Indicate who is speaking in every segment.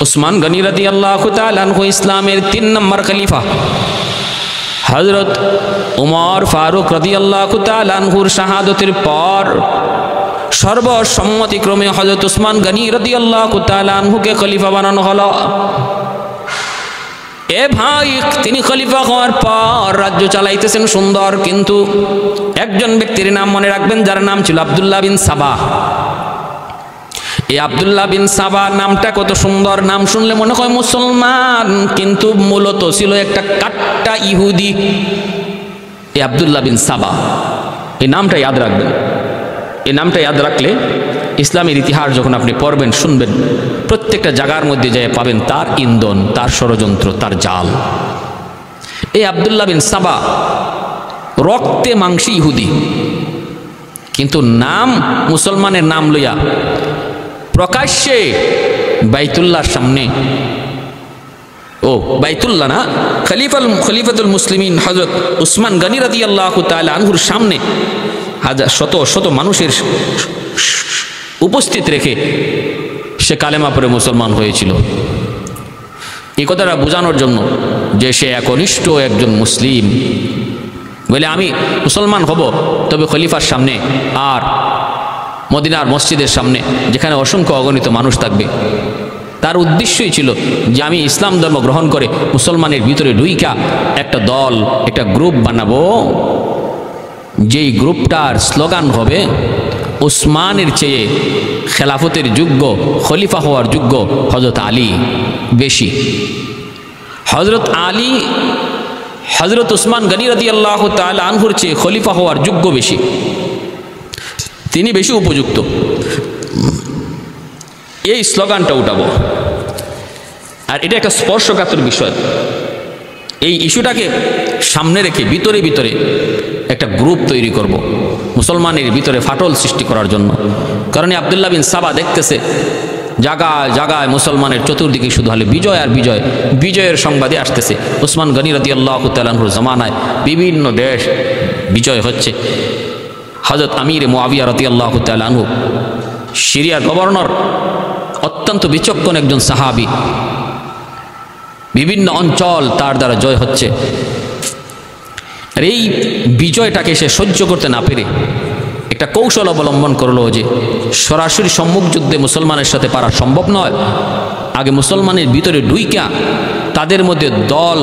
Speaker 1: উসমান গনি রাদিয়াল্লাহু তাআলা আনহু ইসলামের 3 নম্বর খলিফা। হযরত উমর ফারুক রাদিয়াল্লাহু তাআলা আনহুর শাহাদাতের পর সর্বসম্মতিক্রমে হযরত উসমান গনি রাদিয়াল্লাহু তাআলা আনহুকে খলিফা বানানো হলো। এ ভাই, তিনি খলিফা হওয়ার পর রাজ্য চালাইতেছেন সুন্দর, কিন্তু একজন ব্যক্তির নাম মনে রাখবেন যার নাম ছিল আব্দুল্লাহ বিন সাবা। এই আব্দুল্লাহ বিন সাবা নামটা কত সুন্দর, নাম শুনলে মনে হয় মুসলমান, কিন্তু মূলত ছিল একটা কাট্টা ইহুদি। এই আব্দুল্লাহ বিন সাবা, এই নামটা ইয়াদ রাখবেন। এই নামটা ইয়াদ রাখলে ইসলামের ইতিহাস যখন আপনি পড়বেন শুনবেন, প্রত্যেকটা জায়গার মধ্যে যেয়ে পাবেন তার ইন্ধন, তার ষড়যন্ত্র, তার জাল। এই আব্দুল্লাহ বিন সাবা রক্তে মাংসী ইহুদি, কিন্তু নাম মুসলমানের নাম লইয়া প্রকাশ্যে বাইতুল্লাহর সামনে, ও বাইতুল্লাহ না, খলিফাতুল মুসলিমিন হযরত উসমান গনি রাদিয়াল্লাহু তাআলা আনহুর সামনে হাজার শত শত মানুষের উপস্থিত রেখে সে কালেমা পড়ে মুসলমান হয়েছিল। এই কথাটা বোঝানোর জন্য যে সে একনিষ্ঠ একজন মুসলিম, বলে আমি মুসলমান হব, তবে খলিফার সামনে আর মদিনার মসজিদের সামনে, যেখানে অসংখ্য অগণিত মানুষ থাকবে। তার উদ্দেশ্যই ছিল যে আমি ইসলাম ধর্ম গ্রহণ করে মুসলমানের ভিতরে ঢুইকা একটা দল, একটা গ্রুপ বানাবো, যেই গ্রুপটার স্লোগান হবে উসমানের চেয়ে খেলাফতের যোগ্য, খলিফা হওয়ার যোগ্য হযরত আলী বেশি। হযরত আলী হযরত উসমান গনি রাদিয়াল্লাহু তাআলা আনহুর চেয়ে খলিফা হওয়ার যোগ্য বেশি, তিনি বেশি উপযুক্ত। এই স্লোগানটা উঠাবো, আর এটা একটা স্পর্শকাতর বিষয়। এই ইস্যুটাকে সামনে রেখে ভিতরে ভিতরে একটা গ্রুপ তৈরি করব মুসলমানের ভিতরে ফাটল সৃষ্টি করার জন্য। কারণ আব্দুল্লাহ বিন সাবা দেখতেছে জায়গায় জায়গায় মুসলমানের চতুর্দিকে শুধু হলে বিজয় আর বিজয়, বিজয়ের সংবাদে আসতেছে। উসমান গনি রাদিয়াল্লাহু তাআলা আনহুর জামানায় বিভিন্ন দেশ বিজয় হচ্ছে। হযরত আমির মুআবিয়া রাদিয়াল্লাহু তাআলা আনহু, সিরিয়ার গভর্নর, অত্যন্ত বিচক্ষণ একজন সাহাবী, বিভিন্ন অঞ্চল তার দ্বারা জয় হচ্ছে। আর এই বিজয়টাকে সে সহ্য করতে না পেরে একটা কৌশল অবলম্বন করলো যে সরাসরি সম্মুখ যুদ্ধে মুসলমানের সাথে পারা সম্ভব নয়, আগে মুসলমানের ভিতরে ঢুইকা তাদের মধ্যে দল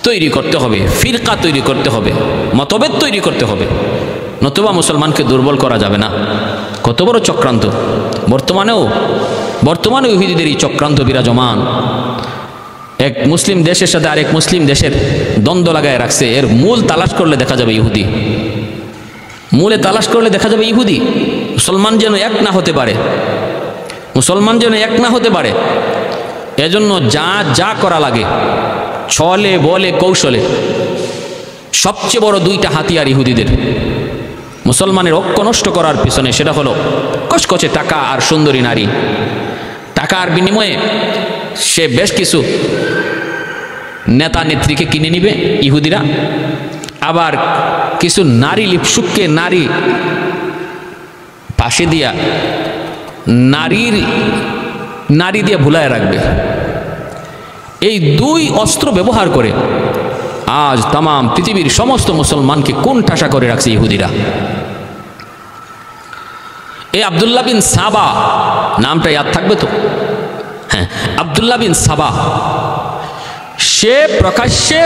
Speaker 1: তৈরি করতে হবে, ফিরকা তৈরি করতে হবে, মতভেদ তৈরি করতে হবে, নতুবা মুসলমানকে দুর্বল করা যাবে না। কত বড় চক্রান্ত! বর্তমানেও ইহুদিদের এই চক্রান্ত বিরাজমান। এক মুসলিম দেশের সাথে আরেক মুসলিম দেশের দ্বন্দ্ব লাগায় রাখছে। এর মূল তালাশ করলে দেখা যাবে ইহুদি, মূলে তালাশ করলে দেখা যাবে ইহুদি। মুসলমান যেন এক না হতে পারে, মুসলমান যেন এক না হতে পারে, এজন্য যা যা করা লাগে ছলে বলে কৌশলে, সবচেয়ে বড় দুইটা হাতিয়ার ইহুদিদের মুসলমানের ঐক্য নষ্ট করার পিছনে, সেটা হলো কচকচে টাকা আর সুন্দরী নারী। টাকার বিনিময়ে সে বেশ কিছু নেতা নেত্রীকে কিনে নিবে ইহুদিরা, আবার কিছু নারী লিপসুককে নারী পাশে দিয়া নারী দিয়ে ভুলায় রাখবে। এই দুই অস্ত্র ব্যবহার করে আজ তাম পৃথিবীর সমস্ত মুসলমানকে কোণঠাসা করে রাখছে ইহুদিরা। এই আব্দুল্লাহ বিন সাবা নামটা ইয়াদ থাকবে তো? হ্যাঁ, আব্দুল্লাহ বিন সাবা, সে প্রকাশ্যে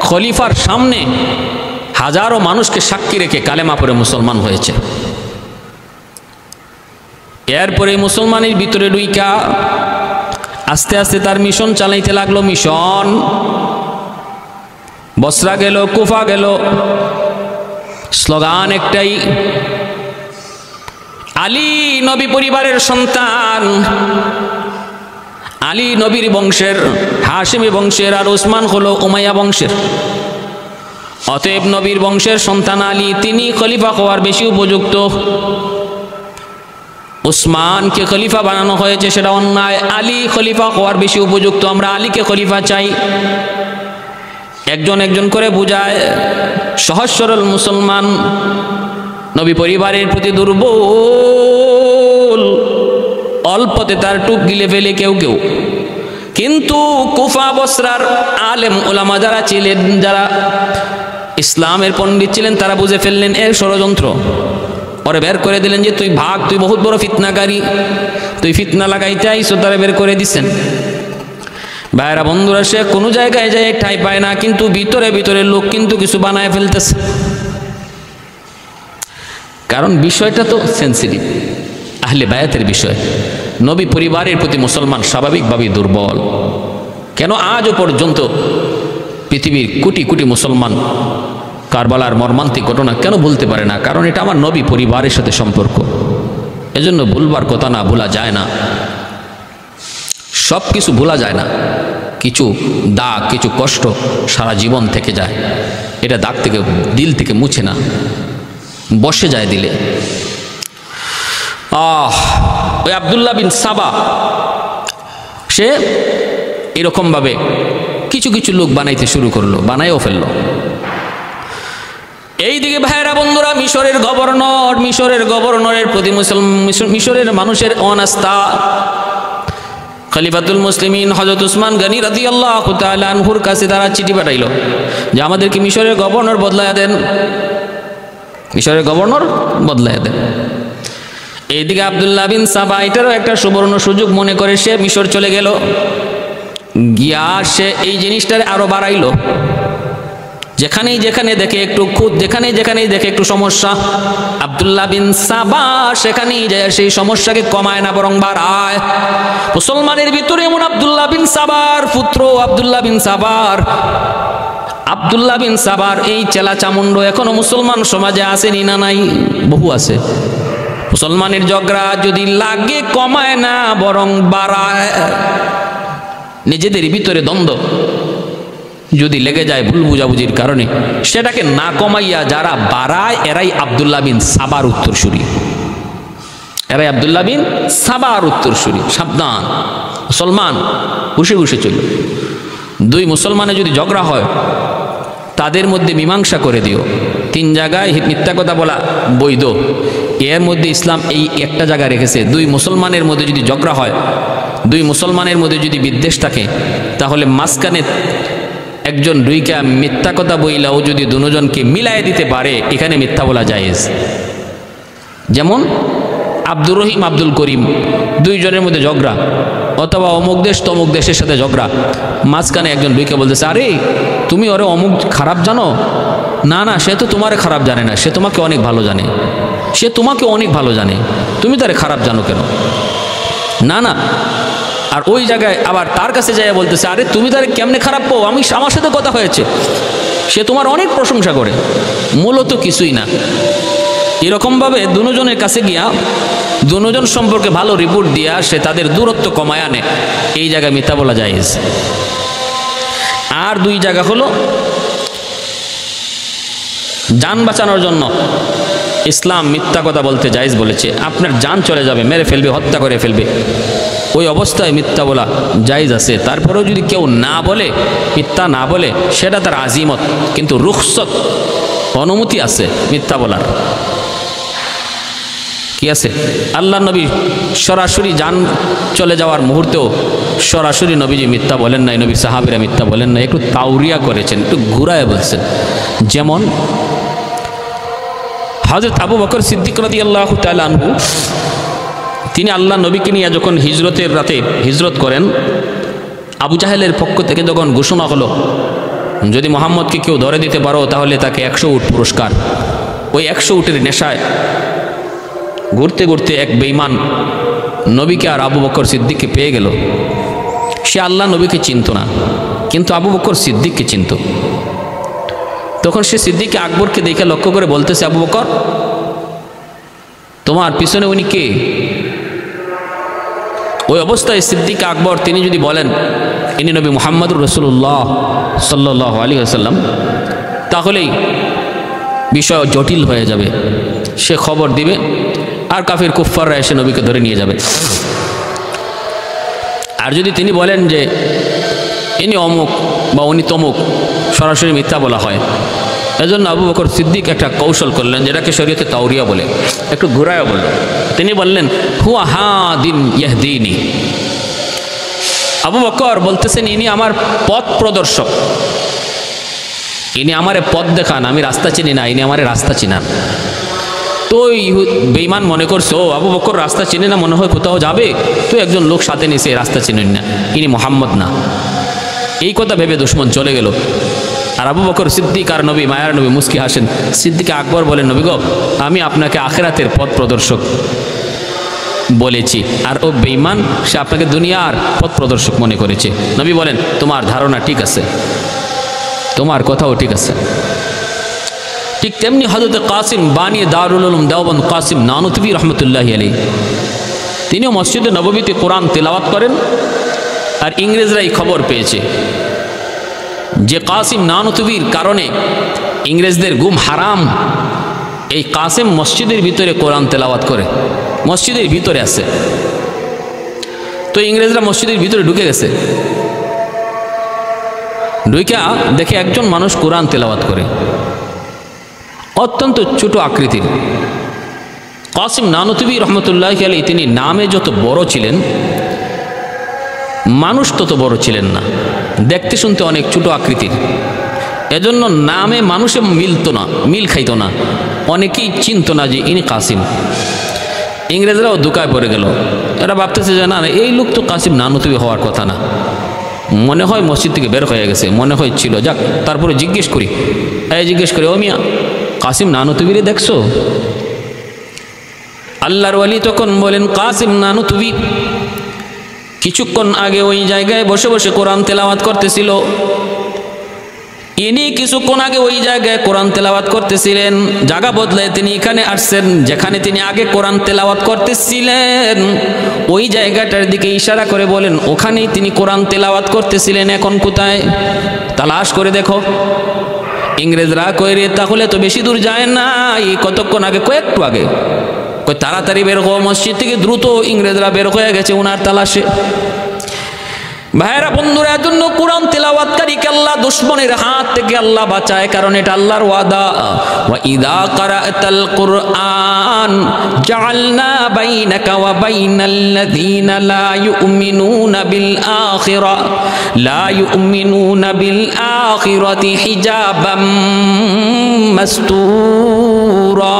Speaker 1: খলিফার সামনে হাজারো মানুষকে সাক্ষী রেখে কালেমা পড়ে মুসলমান হয়েছে। এরপরে মুসলমানের ভিতরে ঢুইকা আস্তে আস্তে তার মিশন চালাইতে লাগলো। মিশন বসরা গেল, কুফা গেল, স্লোগান একটাই, আলী নবী পরিবারের সন্তান, আলী নবীর বংশের, হাশিমি বংশের, আর উসমান হলো উমাইয়া বংশের। অতএব নবীর বংশের সন্তান আলী, তিনি খলিফা হওয়ার বেশি উপযুক্ত। উসমানকে খলিফা বানানো হয়েছে সেটা অন্যায়, আলী খলিফা হওয়ার বেশি উপযুক্ত, আমরা আলীকে খলিফা চাই। একজন একজন করে বুঝায়। সহজ সরল মুসলমান নবী পরিবারের প্রতি দুর্বল, অল্পতে তার টুপ গিলে ফেলে কেউ কেউ। কিন্তু কুফা বসরার আলেম ওলামা যারা ছিলেন, যারা ইসলামের পণ্ডিত ছিলেন, তারা বুঝে ফেললেন এর ষড়যন্ত্র। ওরে বের করে দিলেন যে তুই ভাগ, তুই বহুত বড় ফিতনাকারী, তুই ফিতনা লাগাইতে আইসো, তারা বের করে দিচ্ছেন। ভাইরা বন্ধুরা, সে কোনো জায়গায় যায় ঠাঁই পায় না, কিন্তু ভিতরে ভিতরে লোক কিন্তু কিছু বানায় ফেলতেছে। কারণ বিষয়টা তো সেন্সিটিভ, আহলে বায়াতের বিষয়। নবী পরিবারের প্রতি মুসলমান স্বাভাবিকভাবেই দুর্বল। কেন আজও পর্যন্ত পৃথিবীর কোটি কোটি মুসলমান কারবালার মর্মান্তিক ঘটনা কেন বলতে পারে না? কারণ এটা আমার নবী পরিবারের সাথে সম্পর্ক। এজন্য ভুলবার কথা না, ভোলা যায় না, সব কিছু ভোলা যায় না। কিছু দাগ, কিছু কষ্ট সারা জীবন থেকে যায়। এটা দাগ থেকে, দিল থেকে মুছে না, বসে যায় দিলে। ওই আব্দুল্লাহ বিন সাবা, সে এরকমভাবে কিছু কিছু লোক বানাইতে শুরু করলো, বানাইও ফেললো। এইদিকে ভাইরা বন্ধুরা, মিশরের গভর্নরের প্রতি মিশরের মানুষের অনাস্থা। খলিফাতুল মুসলিমিন হযরত উসমান গনি রাদিয়াল্লাহু তাআলা আনহুর কাছে তারা চিঠি পাঠাইল যে আমাদেরকে মিশরের গভর্নর বদলায়া দেন, মিশরের গভর্নর বদলায়া দেন। এইদিকে আব্দুল্লাহ বিন সাবা এটারও একটা সুবর্ণ সুযোগ মনে করে সে মিশর চলে গেল। গিয়া সে এই জিনিসটারে আরো বাড়াইল। যেখানেই যেখানে দেখে একটু খুদ, যেখানেই যেখানেই দেখে একটু সমস্যা, আব্দুল্লাহ বিন সাবা সেখানেই যায় সেই সমস্যাকে কমায় না, বরং বাড়ায়। মুসলমানের ভিতরে এমন আব্দুল্লাহ বিন সাবার পুত্র আব্দুল্লাহ বিন সাবার এই চেলা চামুন্ড এখনো মুসলমান সমাজে আসেনি না? নাই, বহু আছে। মুসলমানের ঝগড়া যদি লাগে কমায় না, বরং বাড়ায়। নিজেদের ভিতরে দ্বন্দ্ব যদি লেগে যায় ভুল বুঝাবুঝির কারণে, সেটাকে না কমাইয়া যারা বাড়ায় এরাই আব্দুল্লাহ বিন সাবার উত্তরসূরি, এরাই আব্দুল্লাহ বিন সাবার উত্তরসূরি। সাবধান মুসলমান, ঘুষে ঘুষে চল। দুই মুসলমানে যদি ঝগড়া হয় তাদের মধ্যে মীমাংসা করে দিও। 3 জায়গায় মিথ্যা কথা বলা বৈধ, এর মধ্যে ইসলাম এই একটা জায়গা রেখেছে। দুই মুসলমানের মধ্যে যদি ঝগড়া হয়, দুই মুসলমানের মধ্যে যদি বিদ্বেষ থাকে, তাহলে মাঝখানে একজন দুইকা মিথ্যা কথা বইলাও যদি দুজনকে মিলাই দিতে পারে, এখানে মিথ্যা বলা জায়েজ। যেমন আব্দুর রহিম আব্দুল করিম, দুইজনের মধ্যে ঝগড়া, অথবা অমুক দেশ তমুক দেশের সাথে ঝগড়া, মাঝখানে একজন দুইকে বলতেছে আরে তুমি ওরে অমুক খারাপ জানো, না না সে তো তোমারে খারাপ জানে না, সে তোমাকে অনেক ভালো জানে, সে তোমাকে অনেক ভালো জানে, তুমি তারে খারাপ জানো কেন? না না। আর ওই জায়গায় আবার তার কাছে যাই বলতেছে আরে তুমি তারে কেমনে খারাপ পাও, আমার সাথে কথা হয়েছে, সে তোমার অনেক প্রশংসা করে, মূলত কিছুই না। এরকমভাবে দুজনের কাছে গিয়া দুজন সম্পর্কে ভালো রিপোর্ট দিয়া সে তাদের দূরত্ব কমায় আনে, এই জায়গায় মিথ্যা বলা জায়েজ। আর 2 জায়গা হলো জান বাঁচানোর জন্য ইসলাম মিথ্যা কথা বলতে জায়েজ বলেছে। আপনার জান চলে যাবে, মেরে ফেলবে, হত্যা করে ফেলবে, ওই অবস্থায় মিথ্যা বলা জায়েজ আছে। তারপরেও যদি কেউ না বলে, মিথ্যা না বলে, সেটা তার আজিমত, কিন্তু রুখসত, অনুমতি আছে মিথ্যা বলার। কি আছে? আল্লাহ নবী সরাসরি জান চলে যাওয়ার মুহূর্তেও সরাসরি নবীজি মিথ্যা বলেন নাই, নবী সাহাবীরা মিথ্যা বলেন নাই, একটু তাওরিয়া করেছেন, একটু ঘুরায় বলছেন। যেমন হযরত আবু বকর সিদ্দিক রাদিয়াল্লাহু তাআলা আনহু, তিনি আল্লাহ নবীকে নিয়ে যখন হিজরতের রাতে হিজরত করেন, আবু জাহেলের পক্ষ থেকে যখন ঘোষণা হলো যদি মুহাম্মদকে কেউ ধরে দিতে পারো তাহলে তাকে 100 উট পুরস্কার, ওই 100 উটের নেশায় ঘুরতে ঘুরতে এক বেঈমান নবীকে আর আবু বকর সিদ্দিককে পেয়ে গেল। সে আল্লাহ নবীকে চিনত না, কিন্তু আবু বকর সিদ্দিককে চিনত। তখন সে সিদ্দিককে আকবরকে দেখে লক্ষ্য করে বলতেছে, আবু বকর তোমার পিছনে উনি কে? ওই অবস্থায় সিদ্দিক আকবর তিনি যদি বলেন ইনি নবী মুহাম্মদুর রাসূলুল্লাহ সাল্লাল্লাহু আলাইহি ওয়াসাল্লাম, তাহলেই বিষয় জটিল হয়ে যাবে। সে খবর দিবে আর কাফির কুফফাররা এসে নবীকে ধরে নিয়ে যাবে। আর যদি তিনি বলেন যে ইনি অমুক বা উনি তমুক, সরাসরি মিথ্যা বলা হয়, এজন্য আবু বকর সিদ্দিক একটা কৌশল করলেন, যেটাকে শরীয়তে তাওরিয়া বলে, একটু ঘুরায় বললেন। তিনি বললেন হুয়া হাদিন ইয়াহদিনি। আবু বকর বলতেছেন ইনি আমার পথ প্রদর্শক, ইনি আমারে পথ দেখান, আমি রাস্তা চিনি না, ইনি আমারে রাস্তা চিনান। তো বেঈমান মনে করছো আবু বকর রাস্তা চিনে না, মনে হয় কোথাও যাবে, তো একজন লোক সাথে নিছে রাস্তা চিনেন না, ইনি মোহাম্মদ না। এই কথা ভেবে দুশমন চলে গেল। আর আবু বকর সিদ্দিক আর নবী, মায়ার নবী মুস্কি হাসেন। সিদ্দিক আকবর বলেন, নবী গো, আমি আপনাকে আখিরাতের পথ প্রদর্শক বলেছি, আর ও বেঈমান সে আপনাকে দুনিয়ার পথ প্রদর্শক মনে করেছে। নবী বলেন তোমার ধারণা ঠিক আছে, তোমার কথাও ঠিক আছে। ঠিক তেমনি হযরত কাসিম বানিয়ে দারুল উলুম দেওবন্দ কাসিম নানুতবী রহমতুল্লাহি আলাইহি, তিনিও মসজিদে নববীতে কোরআন তেলাওয়াত করেন। আর ইংরেজরা এই খবর পেয়েছে যে কাসিম নানুতবীর কারণে ইংরেজদের গুম হারাম। এই কাসিম মসজিদের ভিতরে কোরআন তেলাওয়াত করে, মসজিদের ভিতরে আছে। তো ইংরেজরা মসজিদের ভিতরে ঢুকে গেছে, ঢুইকা দেখে একজন মানুষ কোরআন তেলাওয়াত করে, অত্যন্ত ছোট আকৃতির। কাসিম নানুতবী রহমতুল্লাহি আলাইহি তিনি নামে যত বড় ছিলেন, মানুষ তত বড় ছিলেন না, দেখতে শুনতে অনেক ছোট আকৃতির। এজন্য নামে মানুষে মিলতো না, মিল খাইত না, অনেকেই চিনত না যে ইনি কাসিম। ইংরেজরাও ধোঁকায় পড়ে গেল, এরা ভাবতেছে যে না, এই লোক তো কাসিম নানুতবী হওয়ার কথা না, মনে হয় মসজিদ থেকে বের হয়ে গেছে, মনে হয় ছিল। যাক, তারপরে জিজ্ঞেস করি, জিজ্ঞেস করি, ও মিয়া কাসিম নানুতবীরে দেখছো? আল্লাহর ওয়ালি তখন বলেন কাসিম নানুতবী কিছুক্ষণ আগে ওই জায়গায় বসে বসে কোরআন তেলাওয়াত করতেছিল। ইনি কিছুক্ষণ আগে ওই জায়গায় কোরআন তেলাওয়াত করতেছিলেন, জায়গা বদলে তিনি এখানে আসছেন। যেখানে তিনি আগে কোরআন তেলাওয়াত করতেছিলেন ওই জায়গাটার দিকে ইশারা করে বলেন ওখানেই তিনি কোরআন তেলাওয়াত করতেছিলেন, এখন কোথায় তালাশ করে দেখো। ইংরেজরা কই রে, তাহলে তো বেশি দূর যায় না, এই কতক্ষণ আগে, কয়েকটু আগে। কই তাড়াতাড়ি বের হো মসজিদ থেকে, দ্রুত। ইংরেজরা বের হয়ে গেছে ওনার তালাশে। ভাইরা বন্ধুরা, এজন্য কোরআন তেলাওয়াতকারীকে আল্লাহ দুশমনের হাত থেকে আল্লাহ বাঁচায়, কারণ এটা আল্লাহর ওয়াদা। ওয়া ইযা ক্রাআতাল কুরআন জাআলনা বাইনাকা ওয়া বাইনাল্লাযীনা লা ইউমিনুনা বিল আখিরাতি হিজাবাম মাসতুরা।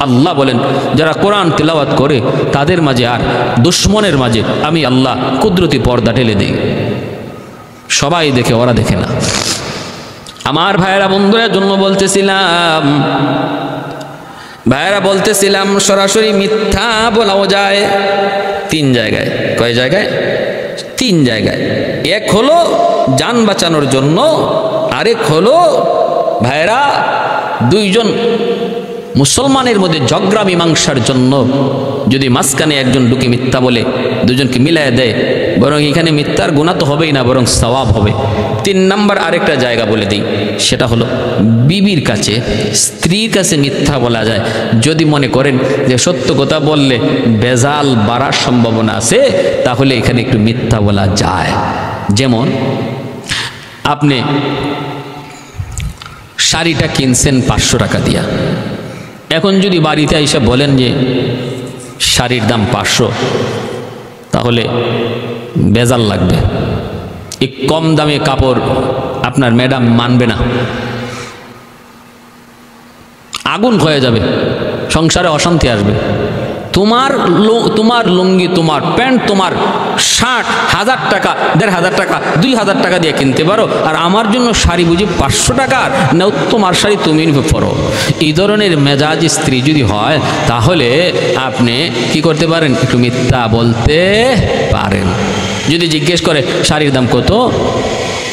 Speaker 1: আল্লাহ বলেন যারা কোরআন তেলাওয়াত করে তাদের মাঝে আর দুশমনের মাঝে আমি আল্লাহ কুদরতি পর্দা ঢেলে দেই, সবাই দেখে, ওরা দেখে না। আমার ভাইয়েরা বন্ধুরা, জন্য বলতেছিলাম সরাসরি মিথ্যা বলাও যায় তিন জায়গায়। কয় জায়গায়? তিন জায়গায়। এক হলো জান বাঁচানোর জন্য, আরেক হলো ভাইয়েরা দুইজন মুসলমানের মধ্যে ঝগড়া মীমাংসার জন্য। যদি মাঝখানে একজন ঢুকে মিথ্যা বলে দুজনকে মিলাই দেয়, বরং এখানে মিথ্যার গুনাহ তো হবেই না, বরং সওয়াব হবে। তিন নাম্বার আরেকটা জায়গা বলে দিই, সেটা হলো বিবির কাছে, স্ত্রীর কাছে মিথ্যা বলা যায় যদি মনে করেন যে সত্য কথা বললে বেজাল বাড়ার সম্ভাবনা আছে, তাহলে এখানে একটু মিথ্যা বলা যায়। যেমন আপনি শাড়িটা কিনছেন 500 টাকা দিয়া, এখন যদি বাড়িতে এসে বলেন যে শাড়ির দাম 500, তাহলে বেজাল লাগবে। এই কম দামে কাপড় আপনার ম্যাডাম মানবে না, আগুন হয়ে যাবে, সংসারে অশান্তি আসবে। তোমার লুঙ্গি, তোমার প্যান্ট, তোমার শার্ট 1000 টাকা, 1500 টাকা, 2000 টাকা দিয়ে কিনতে পারো, আর আমার জন্য শাড়ি বুঝি 500 টাকার, না তোমার শাড়ি তুমি পরো। এই ধরনের মেজাজি স্ত্রী যদি হয়, তাহলে আপনি কি করতে পারেন? একটু মিথ্যা বলতে পারেন। যদি জিজ্ঞেস করে শাড়ির দাম কত,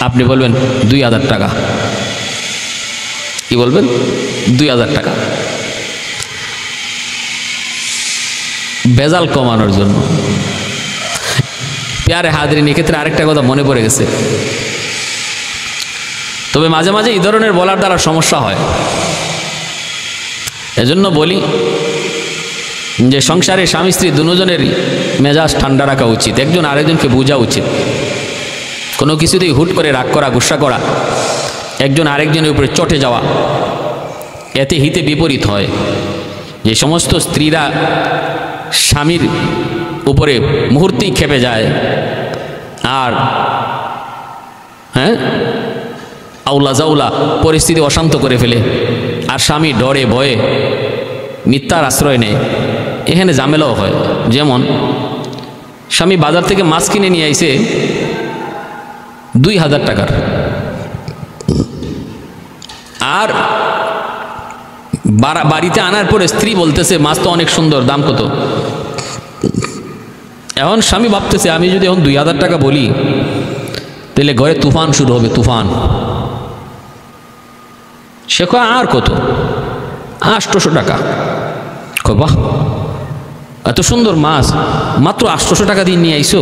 Speaker 1: আপনি বলবেন 2000 টাকা। কি বলবেন? 2000 টাকা। বেজাল কমানোর জন্য। প্যারে হাজরিন, এক্ষেত্রে আরেকটা কথা মনে পড়ে গেছে, তবে মাঝে মাঝে এই ধরনের বলার দ্বারা সমস্যা হয়। এজন্য বলি যে সংসারে স্বামী স্ত্রী দুজনেরই মেজাজ ঠান্ডা রাখা উচিত, একজন আরেকজনকে বোঝা উচিত। কোনো কিছুতেই হুট করে রাগ করা, গুসা করা একজন আরেকজনের উপরে চটে যাওয়া, এতে হিতে বিপরীত হয়। যে সমস্ত স্ত্রীরা স্বামীর উপরে মুহূর্তেই খেপে যায় আর আউলা জাউলা পরিস্থিতি অশান্ত করে ফেলে, আর স্বামী ডরে ভয়ে মিথ্যার আশ্রয় নেয়, এখানে ঝামেলাও হয়। যেমন স্বামী বাজার থেকে মাছ কিনে নিয়ে আইছে 2000 টাকার, আর বাড়িতে আনার পরে স্ত্রী বলতেছে মাছ তো অনেক সুন্দর, দাম কত? এখন স্বামী ভাবতেছে আমি যদি এখন 2000 টাকা বলি তাহলে ঘরে তুফান শুরু হবে, তুফান। সে কয় আর কত? 800 টাকা। বাহ, এত সুন্দর মাছ মাত্র 800 টাকা দিয়ে নিয়ে আইসো,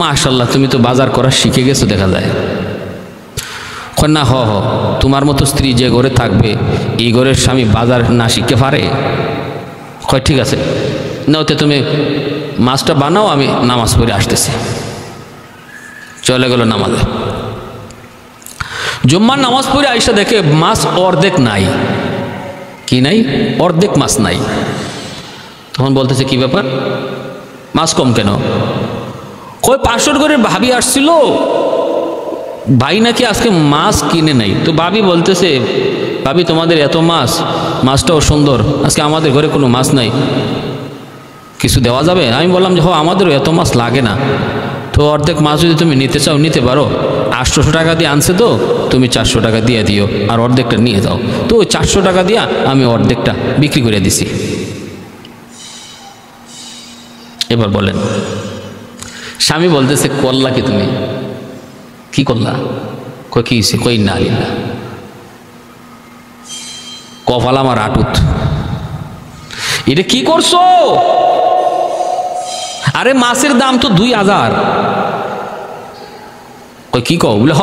Speaker 1: মাশাআল্লাহ তুমি তো বাজার করা শিখে গেছো দেখা যায়। না, তোমার মতো স্ত্রী যে ঘরে থাকবে এই ঘরের স্বামী বাজার না শিখতে পারে। কয় ঠিক আছে, নাওতে তুমি মাছটা বানাও, আমি নামাজ পড়ে আসতেছি। চলে গেল নামাজে। জুম্মার নামাজ পড়ে আইসা দেখে মাছ অর্ধেক নাই। কি নাই? অর্ধেক মাছ নাই। তখন বলতেছে কি ব্যাপার, মাছ কম কেন? কই 500 করে ভাবি আসছিল, ভাই নাকি আজকে মাছ কিনে নাই। তো ভাবি বলতেছে ভাবি তোমাদের এত মাছ, মাছটাও সুন্দর, আজকে আমাদের ঘরে কোনো মাছ নাই, কিছু দেওয়া যাবে? আমি বললাম যে আমাদেরও এত মাছ লাগে না, তো অর্ধেক মাছ যদি তুমি নিতে চাও নিতে পারো, 800 টাকা দিয়ে আনছে তো তুমি 400 টাকা দিয়ে দিও আর অর্ধেকটা নিয়ে যাও। তো ওই 400 টাকা দিয়া আমি অর্ধেকটা বিক্রি করে দিছি। এবার বলেন, স্বামী বলতেছে করলা কি তুমি? কি করলা? কই কি হইছে? কই না আলিল্লা, কপাল আমার আটুত। এটা কি করছো? আরে মাছের দাম তো 2000। কই কি কও? বলে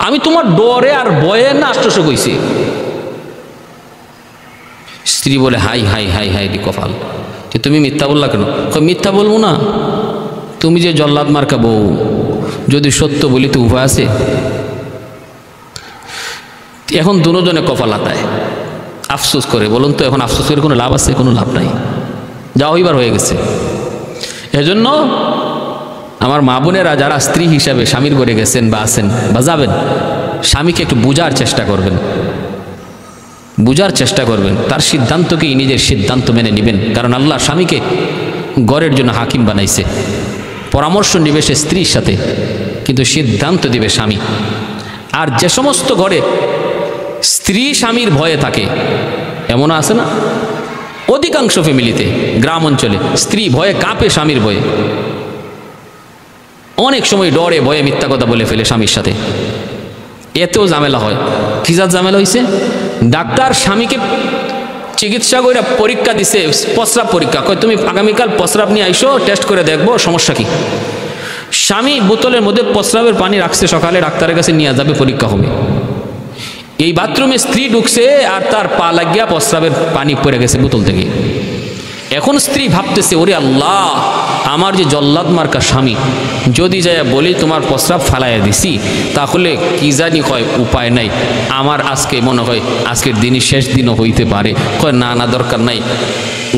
Speaker 1: আমি তোমার ডরে আর বয়ে না 800 কইছি। স্ত্রী বলে হাই হাই হাই হাই রে কপাল, তুমি মিথ্যা বললা কেন? কই মিথ্যা বলবো না, তুমি যে জল্লাদ মার্কা বউ, যদি সত্য বলি তো উপায় আছে? এখন দুজনে কপাল আতায় আফসোস করে। বলুন তো এখন আফসোস করে কোনো লাভ আছে? কোনো লাভ নাই, যা হইবার হয়ে গেছে। এজন্য আমার মা বোনেরা যারা স্ত্রী হিসাবে স্বামীর ঘরে গেছেন বা আছেন বা যাবেন, স্বামীকে একটু বুঝার চেষ্টা করবেন, বুঝার চেষ্টা করবেন, তার সিদ্ধান্তকেই নিজের সিদ্ধান্ত মেনে নেবেন। কারণ আল্লাহ স্বামীকে ঘরের জন্য হাকিম বানাইছে, পরামর্শ নিবে সে স্ত্রীর সাথে, কিন্তু সিদ্ধান্ত দিবে স্বামী। আর যে সমস্ত ঘরে স্ত্রী স্বামীর ভয়ে থাকে, এমনও আছে না অধিকাংশ ফ্যামিলিতে, গ্রাম অঞ্চলে স্ত্রী ভয়ে কাঁপে, স্বামীর ভয়ে অনেক সময় ডরে ভয়ে মিথ্যা কথা বলে ফেলে স্বামীর সাথে, এতেও ঝামেলা হয়। কি জাত ঝামেলা হয়েছে? ডাক্তার স্বামীকে চিকিৎসা করে পরীক্ষা দিছে, প্রস্রাব পরীক্ষা, কয় তুমি আগামীকাল প্রস্রাব নিয়ে আইসো, টেস্ট করে দেখবো সমস্যা কি। স্বামী বোতলের মধ্যে প্রস্রাবের পানি রাখছে, সকালে ডাক্তারের কাছে নিয়ে যাবে, পরীক্ষা হবে। এই বাথরুমে স্ত্রী ঢুকছে আর তার পা লাগিয়া প্রস্রাবের পানি পড়ে গেছে বোতল থেকে। এখন স্ত্রী ভাবতেছে ওরে আল্লাহ, আমার যে জল্লাদ মার্কা স্বামী, যদি যাই বলি তোমার প্রস্রাব ফালাইয়া দিছি, তাহলে কি জানি হয়, উপায় নাই, আমার আজকে মনে হয় আজকের দিনই শেষ দিনও হইতে পারে। কয় না না দরকার নাই,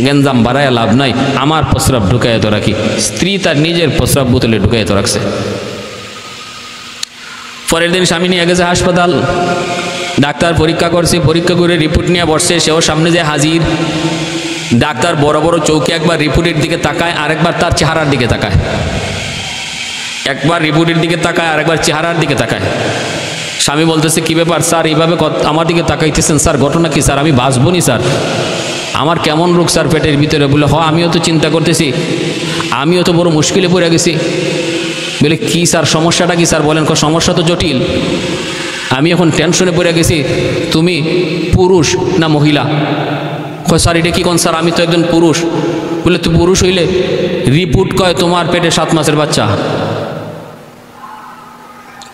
Speaker 1: গেঞ্জাম বাড়ায় লাভ নাই, আমার প্রস্রাব ঢুকাইয়া তো রাখি। স্ত্রী তার নিজের প্রস্রাব বোতলে ঢুকাইয়া তো রাখছে। পরের দিন স্বামী নিয়ে গেছে হাসপাতাল, ডাক্তার পরীক্ষা করছে, পরীক্ষা করে রিপোর্ট নিয়ে বসছে, সেও সামনে যে হাজির। ডাক্তার বড় বড় চৌকি একবার রিপোর্টের দিকে তাকায়, আরেকবার তার চেহারার দিকে তাকায়, একবার রিপোর্টের দিকে তাকায় আরেকবার চেহারার দিকে তাকায়। স্বামী বলতেছে কি ব্যাপার স্যার, এইভাবে আমার দিকে তাকাইতেছেন স্যার, ঘটনা কি স্যার? আমি বাঁচবো নি স্যার, আমার কেমন রোগ স্যার পেটের ভিতরে? বলে আমিও তো চিন্তা করতেছি, আমিও তো বড় মুশকিলে পড়ে গেছি। বলে কি স্যার, সমস্যাটা কি স্যার বলেন? সমস্যা তো জটিল, আমি এখন টেনশনে পড়ে গেছি, তুমি পুরুষ না মহিলা? কয় স্যার এটা কি কোন স্যার, আমি তো একজন পুরুষ। বলে তুই পুরুষ হইলে রিপোর্ট কয় তোমার পেটে 7 মাসের বাচ্চা,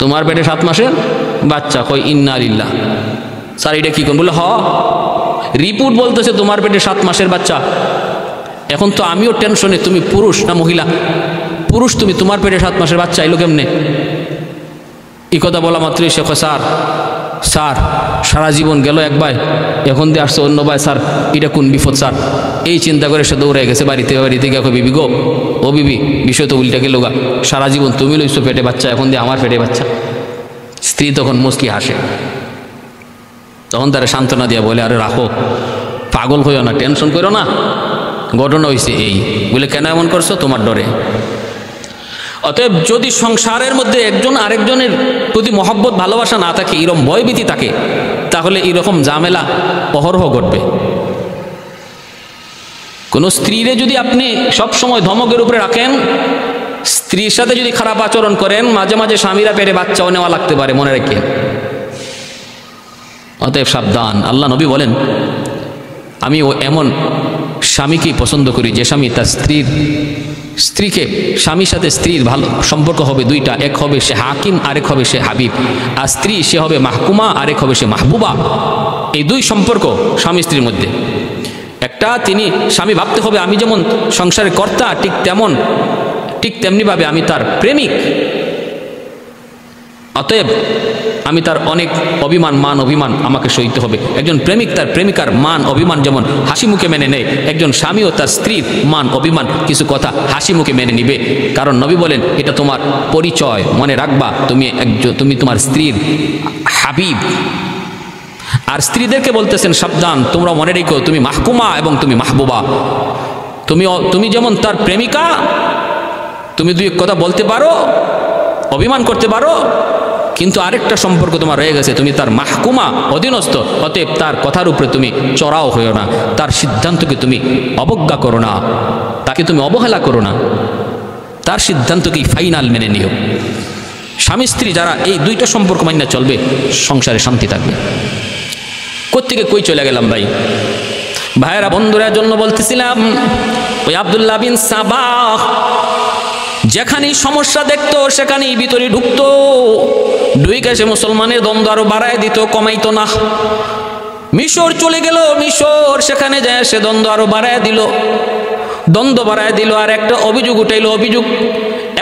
Speaker 1: তোমার পেটে 7 মাসের বাচ্চা। কয় ইন্না লিল্লাহ। স্যার এটা কি কোন? বলে রিপোর্ট বলতেছে তোমার পেটে 7 মাসের বাচ্চা। এখন তো আমিও টেনশনে, তুমি পুরুষ না মহিলা? পুরুষ তুমি, তোমার পেটে 7 মাসের বাচ্চা এলো কেমনে? এই কথা বলা মাত্রই সে কয়, স্যার স্যার সারা জীবন গেল এক ভাই, এখন দিয়ে আসছে অন্য ভাই, স্যার এটা কোন বিপদ স্যার। এই চিন্তা করে সে দৌড়ে গেছে বাড়িতে গিয়ে কয়, বিবি গো, ও বিবি, বিষয় তো উল্টে গেল গা, সারা জীবন তুমি লইছো পেটে বাচ্চা, এখন দিয়ে আমার পেটে বাচ্চা। স্ত্রী তখন মুচকি হাসে। তখন তারা সান্ত্বনা দিয়া বলে, আরে রাখো, পাগল হইও না, টেনশন করো না, ঘটনা হয়েছে এই। বলে, কেন এমন করছো? তোমার ডরে। অতএব যদি সংসারের মধ্যে একজন আরেকজনের প্রতি মহব্বত ভালোবাসা না থাকে, এরকম ভয়ভীতি থাকে, তাহলে এরকম ঝামেলা অহরহ ঘটবে। কোনো স্ত্রীরে যদি আপনি সবসময় ধমকের উপরে রাখেন, স্ত্রীর সাথে যদি খারাপ আচরণ করেন, মাঝে মাঝে স্বামীরা পেটে বাচ্চাও নেওয়া লাগতে পারে, মনে রেখে। অতএব সাবধান। আল্লাহ নবী বলেন, আমি ও এমন স্বামীকেই পছন্দ করি যে স্বামী তার স্ত্রীকে, স্বামীর সাথে স্ত্রীর ভালো সম্পর্ক হবে দুইটা, এক হবে সে হাকিম, আরেক হবে সে হাবিব। আর স্ত্রী সে হবে মাহকুমা, আরেক হবে সে মাহবুবা। এই দুই সম্পর্ক স্বামী স্ত্রীর মধ্যে। একটা, তিনি স্বামী ভাবতে হবে আমি যেমন সংসারের কর্তা, ঠিক তেমনিভাবে আমি তার প্রেমিক। অতএব আমি তার অনেক মান অভিমান আমাকে সইতে হবে। একজন প্রেমিক তার প্রেমিকার মান অভিমান যেমন হাসি মুখে মেনে নেয়, একজন স্বামীও তার স্ত্রীর মান অভিমান কিছু কথা হাসি মুখে মেনে নিবে। কারণ নবী বলেন, এটা তোমার পরিচয়, মনে রাখবা তুমি তোমার স্ত্রীর হাবিব। আর স্ত্রীদেরকে বলতেছেন, সাবধান, তোমরা মনে রেখো, তুমি মাহকুমা এবং তুমি মাহবুবা। তুমি যেমন তার প্রেমিকা, তুমি দুই কথা বলতে পারো, অভিমান করতে পারো, কিন্তু আরেকটা সম্পর্ক তোমার রয়ে গেছে, তুমি তার মাহকুমা, অধীনস্থ। অতএব তার কথার উপরে তুমি চড়াও হইও না, তার সিদ্ধান্তকে তুমি অবজ্ঞা করো না, তাকে তুমি অবহেলা করো না, তার সিদ্ধান্তকেই ফাইনাল মেনে নিও। স্বামী স্ত্রী যারা এই দুইটা সম্পর্ক মান্য চলবে, সংসারে শান্তি থাকবে। কোত্থেকে কই চলে গেলাম ভাইয়েরা, বন্ধুরা জন্য বলতেছিলাম, ওই আব্দুল্লাহ বিন সাবাহ যেখানেই সমস্যা দেখতো সেখানেই ভিতরে ঢুকতো, ঢুকে সে মুসলমানের দ্বন্দ্ব আরো বাড়ায় দিত, কমাইতো না। মিশর চলে গেল, মিশর সেখানে যায় সে দ্বন্দ্ব আরো বাড়ায় দিল। আর একটা অভিযোগ উঠাইল, অভিযোগ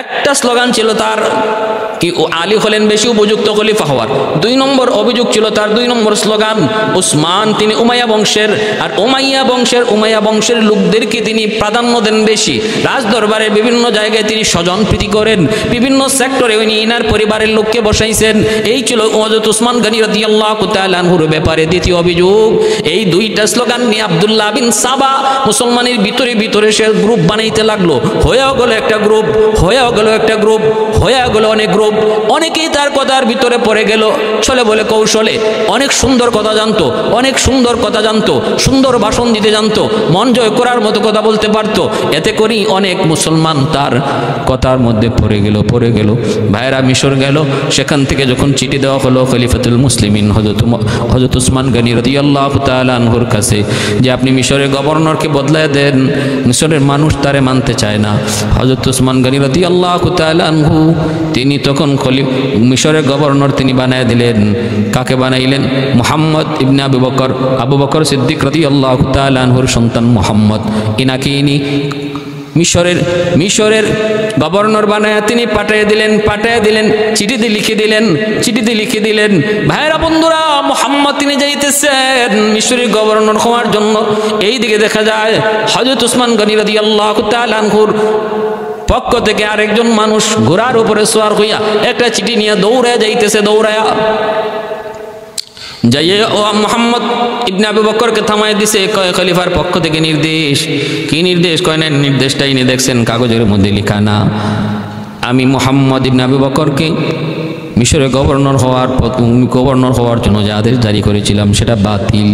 Speaker 1: একটা স্লোগান ছিল তার, কি ও আলী হলেন বেশি উপযুক্ত খলিফা হওয়ার। 2 নম্বর অভিযোগ ছিল তার, 2 নম্বর স্লোগান, উসমান তিনি উমাইয়া বংশের, আর উমাইয়া বংশের লোকদেরকে তিনি প্রাধান্য দেন বেশি। রাজদরবারে বিভিন্ন জায়গায় তিনি স্বজন প্রীতি করেন, বিভিন্ন সেক্টরে উনি ইনার পরিবারের লোককে বসাইছেন। এই ছিল হযরত উসমান গনি রাদিয়াল্লাহু তাআলা আনহুর ব্যাপারে দ্বিতীয় অভিযোগ। এই 2টা স্লোগান নিয়ে আব্দুল্লাহ বিন সাবা মুসলমানের ভিতরে সে গ্রুপ বানাইতে লাগলো। হয়েও গেল একটা গ্রুপ, হয়েও গেল অনেক গ্রুপ। অনেকেই তার কথার ভিতরে পড়ে গেল, চলে বলে কৌশলে। অনেক সুন্দর কথা জানতো, সুন্দর ভাষণ দিতে জানতো, মন জয় করার মতো কথা বলতে পারতো। এতে করেই অনেক মুসলমান তার কথার মধ্যে পড়ে গেল। ভাইরা মিশর গেল, সেখান থেকে যখন চিঠি দেওয়া হলো খলিফাতুল মুসলিমিন হযরত উসমান গনি রাদিয়াল্লাহু তাআলা আনহুর কাছে, যে আপনি মিশরের গভর্নরকে বদলায় দেন, মিশরের মানুষ তারে মানতে চায় না। হযরত উসমান গনি রাদিয়াল্লাহু তাআলা আনহু তিনি তখন মিশরের গভর্নর তিনি বানায় দিলেন। কাকে বানাইলেন? মুহাম্মদ ইবনে আবু বকর সিদ্দিক রাদিয়াল্লাহু তাআলা আনহুর সন্তান মুহাম্মদ। ইনি মিশরের গভর্নর বানায় তিনি পাঠিয়ে দিলেন, চিঠিতে লিখে দিলেন। ভাইরা বন্ধুরা, মুহাম্মদ তিনি যাইতেছেন মিশরের গভর্নর হওয়ার জন্য। এই দিকে দেখা যায় হযরত উসমান গনি রাদিয়াল্লাহু তাআলা আনহুর পক্ষ থেকে আরেকজন মানুষ ঘোড়ার উপরে সওয়ার হইয়া একটা চিঠি নিয়ে দৌড়ায়া যাইয়ে ও মুহাম্মদ ইবনে আবু বকরকে থামায় দিছে। কয় খলিফার পক্ষ থেকে নির্দেশ। কি নির্দেশ? কয় না, নির্দেশটাই নিয়ে দেখছেন কাগজের মধ্যে লেখা না, আমি মুহাম্মদ ইবনে আবু বকরকে মিশরের গভর্নর হওয়ার জন্য যে আদেশ জারি করেছিলাম সেটা বাতিল।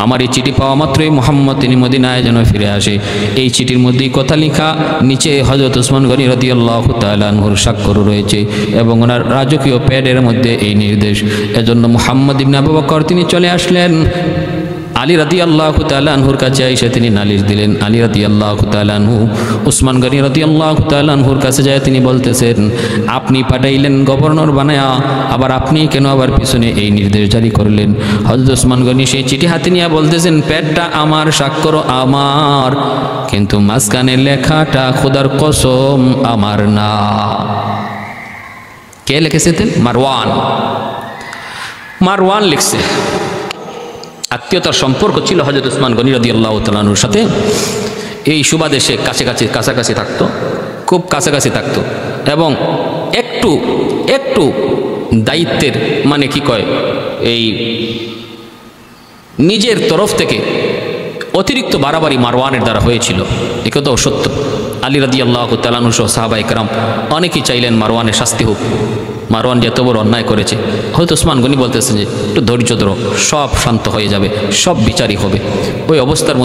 Speaker 1: আমার এই চিঠি পাওয়া মাত্রই মুহাম্মদ তিনি মদিনায় যেন ফিরে আসে। এই চিঠির মধ্যেই কথা লেখা, নিচে হযরত উসমান গনি রাদিয়াল্লাহু তাআলা আনহুর স্বাক্ষর রয়েছে এবং ওনার রাজকীয় প্যাডের মধ্যে এই নির্দেশ। এজন্য মুহাম্মদ ইবনে আবু বকর তিনি চলে আসলেন আলী রাদিয়াল্লাহু তাআলা আনহুর কাছে। এসে তিনি নালিশ দিলেন। আলী রাদিয়াল্লাহু তাআলা আনহু উসমান গনি রাদিয়াল্লাহু তাআলা আনহুর কাছে যায় তিনি বলতেছেন, আপনি পাঠাইলেন গভর্নর বানায়া, আবার আপনি কেন আবার পিছনে এই নির্দেশ জারি করলেন? হযরত উসমান গনি সেই চিঠি হাতে নিয়ে বলতেছেন, প্যাডটা আমার, স্বাক্ষর আমার, কিন্তু মাঝখানে লেখাটা খোদার কসম আমার না। কে লিখেছেন? মারওয়ান। মারওয়ান লিখছে। আত্মীয়তার সম্পর্ক ছিল হযরত উসমান গনি রাদিয়াল্লাহু তাআলা আনহুর সাথে। এই সুবাদে সে কাছাকাছি থাকতো, খুব কাছাকাছি থাকতো, এবং একটু দায়িত্বের মানে কি কয়, এই নিজের তরফ থেকে অতিরিক্ত বাড়াবাড়ি মারওয়ানের দ্বারা হয়েছিল। একথাও সত্য। আলী রাদিয়াল্লাহু তাআলা আনহু সহ সাহাবায়ে কেরাম অনেকেই চাইলেন মারওয়ানের শাস্তি হোক। মারওয়ান যে এত বড় অন্যায় করেছে, হয়তো উসমান গনি বলতেছেন যে একটু ধৈর্য ধরো, সব শান্ত হয়ে যাবে, সব বিচারই হবে। ওই অবস্থার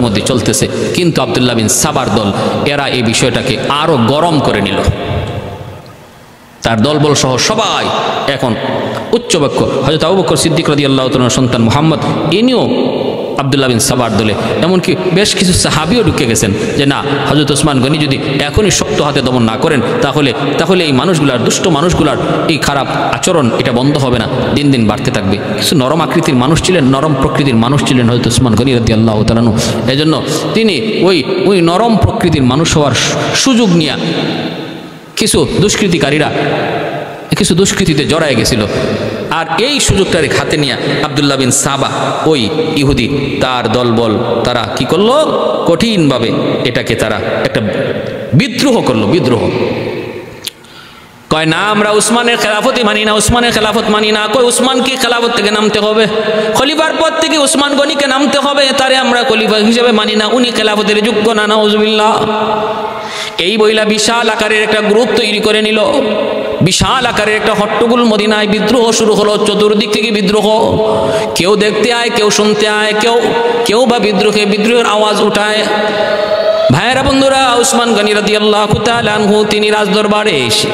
Speaker 1: মধ্যে চলতেছে কিন্তু আব্দুল্লাহ বিন সাবার দল এরা এই বিষয়টাকে আরো গরম করে নিল। তার দলবল সহ সবাই এখন উচ্চবাক্য। হযরত আবু বকর সিদ্দিক রাদিয়াল্লাহু তাআলার সন্তান মুহাম্মদ, ইনিও আব্দুল্লাহ বিন সাবার দলে, এমনকি বেশ কিছু সাহাবিও ঢুকে গেছেন যে না, হযরত উসমান গনি যদি এখনই শক্ত হাতে দমন না করেন তাহলে এই মানুষগুলার, দুষ্ট মানুষগুলার এই খারাপ আচরণ এটা বন্ধ হবে না, দিন দিন বাড়তে থাকবে। কিছু নরম আকৃতির মানুষ ছিলেন, নরম প্রকৃতির মানুষ ছিলেন হযরত উসমান গনি রাদিয়াল্লাহু তাআলা আনহু। এজন্য তিনি ওই নরম প্রকৃতির মানুষ হওয়ার সুযোগ নিয়ে কিছু দুষ্কৃতিতে জড়ায় গেছিল। আর এই সুযোগটারে হাতে নিয়ে আব্দুল্লাহ বিন সাবা, ওই ইহুদি, তার দলবল, তারা কি করলো, কঠিনভাবে এটাকে তারা একটা বিদ্রোহ করলো। কয় না, আমরা উসমানের খেলাফতই মানি না, উসমানের খেলাফত মানি না। কই উসমানকে খেলাফত থেকে নামতে হবে, খলিফার পদ থেকে উসমান গনিকে নামতে হবে, তারে আমরা খলিফা হিসেবে মানি না, উনি খেলাফতের যোগ্য না, নাউজুবিল্লাহ। এই বইলা বিশাল আকারের একটা গ্রুপ তৈরি করে নিল, বিশাল আকারের একটা হট্টগোল, মদিনায় বিদ্রোহ শুরু হলো। চতুর্দিক থেকে বিদ্রোহ, কেউ দেখতে আয়, কেউ শুনতে আয়, কেউ বা বিদ্রোহের আওয়াজ উঠায়। ভাইয়েরা বন্ধুরা, উসমান গনি রাদিয়াল্লাহু তাআলা আনহু তিনি রাজদরবারে এসে